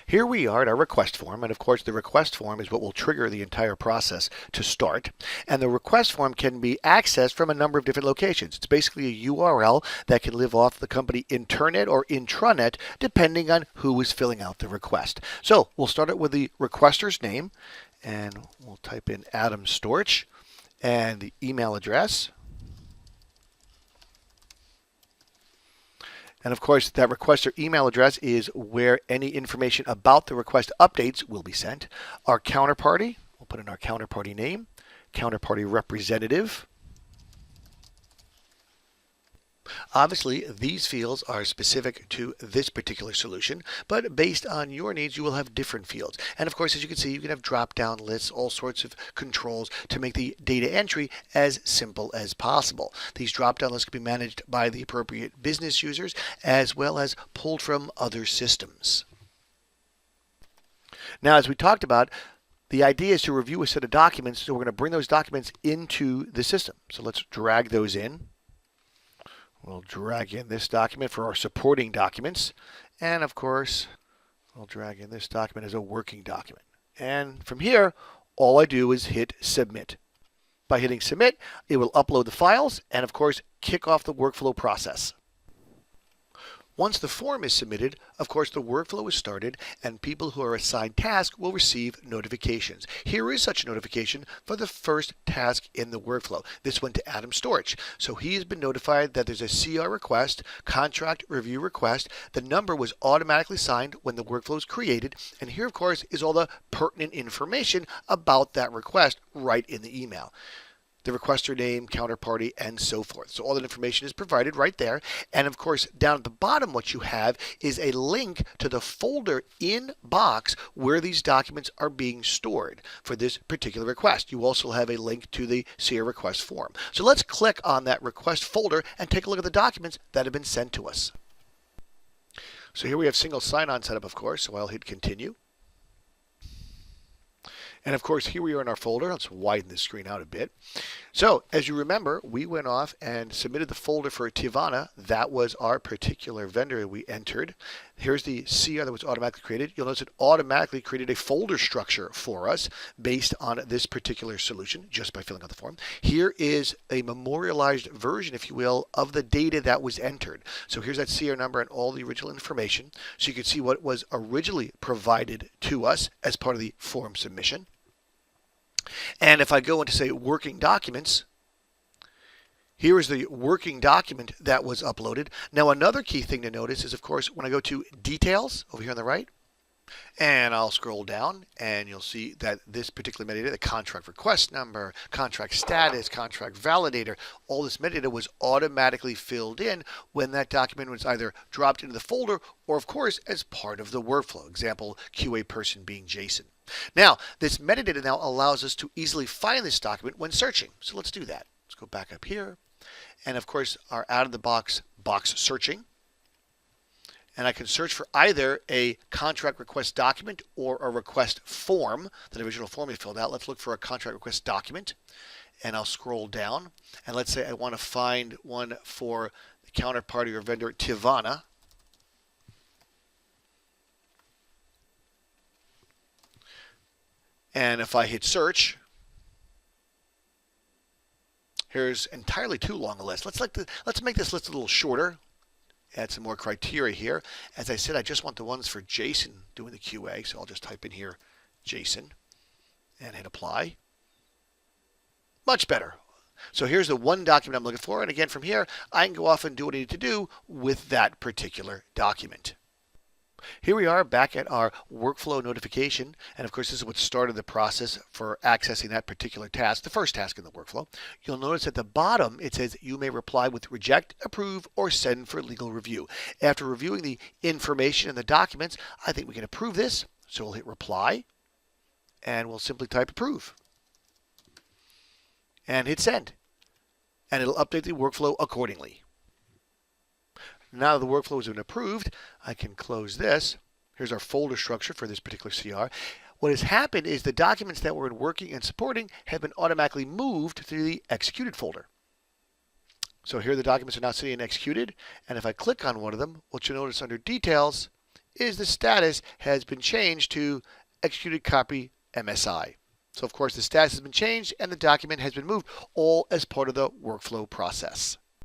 Here we are at our request form, and of course the request form is what will trigger the entire process to start. And the request form can be accessed from a number of different locations. It's basically a URL that can live off the company internet or intranet depending on who is filling out the request. So we'll start it with the requester's name, and we'll type in Adam Storch and the email address. And of course, that requester email address is where any information about the request updates will be sent. Our counterparty, we'll put in our counterparty name, counterparty representative. Obviously, these fields are specific to this particular solution, but based on your needs, you will have different fields. And of course, as you can see, you can have drop-down lists, all sorts of controls to make the data entry as simple as possible. These drop-down lists can be managed by the appropriate business users as well as pulled from other systems. Now, as we talked about, the idea is to review a set of documents, so we're going to bring those documents into the system. So let's drag those in. We'll drag in this document for our supporting documents. And of course, we'll drag in this document as a working document. And from here, all I do is hit submit. By hitting submit, it will upload the files and of course, kick off the workflow process. Once the form is submitted, of course, the workflow is started and people who are assigned tasks will receive notifications. Here is such a notification for the first task in the workflow. This went to Adam Storch. So he has been notified that there's a CR request, contract review request. The number was automatically signed when the workflow is created. And here, of course, is all the pertinent information about that request right in the email. The requester name, counterparty, and so forth. So all that information is provided right there. And of course, down at the bottom, what you have is a link to the folder in Box where these documents are being stored for this particular request. You also have a link to the CR request form. So let's click on that request folder and take a look at the documents that have been sent to us. So here we have single sign-on set up, of course, so I'll hit continue. And of course, here we are in our folder. Let's widen the screen out a bit. So as you remember, we went off and submitted the folder for Tivana. That was our particular vendor we entered. Here's the CR that was automatically created. You'll notice it automatically created a folder structure for us based on this particular solution just by filling out the form. Here is a memorialized version, if you will, of the data that was entered. So here's that CR number and all the original information. So you can see what was originally provided to us as part of the form submission. And if I go into, say, working documents, here is the working document that was uploaded. Now, another key thing to notice is, of course, when I go to details over here on the right, and I'll scroll down, and you'll see that this particular metadata, the contract request number, contract status, contract validator, all this metadata was automatically filled in when that document was either dropped into the folder or, of course, as part of the workflow. Example, QA person being Jason. Now, this metadata now allows us to easily find this document when searching. So let's do that. Let's go back up here. And of course, our out-of-the-box box searching. And I can search for either a contract request document or a request form, the original form we filled out. Let's look for a contract request document. And I'll scroll down. And let's say I want to find one for the counterparty or vendor Tivana. And if I hit search, here's entirely too long a list. Let's make this list a little shorter. Add some more criteria here. As I said, I just want the ones for Jason doing the QA, so I'll just type in here Jason and hit apply. Much better. So here's the one document I'm looking for, and again from here I can go off and do what I need to do with that particular document. Here we are back at our workflow notification, and of course this is what started the process for accessing that particular task, the first task in the workflow. You'll notice at the bottom it says you may reply with reject, approve, or send for legal review. After reviewing the information in the documents, I think we can approve this, so we'll hit reply, and we'll simply type approve, and hit send, and it'll update the workflow accordingly. Now that the workflow has been approved, I can close this. Here's our folder structure for this particular CR. What has happened is the documents that we're working and supporting have been automatically moved to the executed folder. So here the documents are now sitting in executed, and if I click on one of them, what you'll notice under details is the status has been changed to executed copy MSI. So of course the status has been changed and the document has been moved, all as part of the workflow process.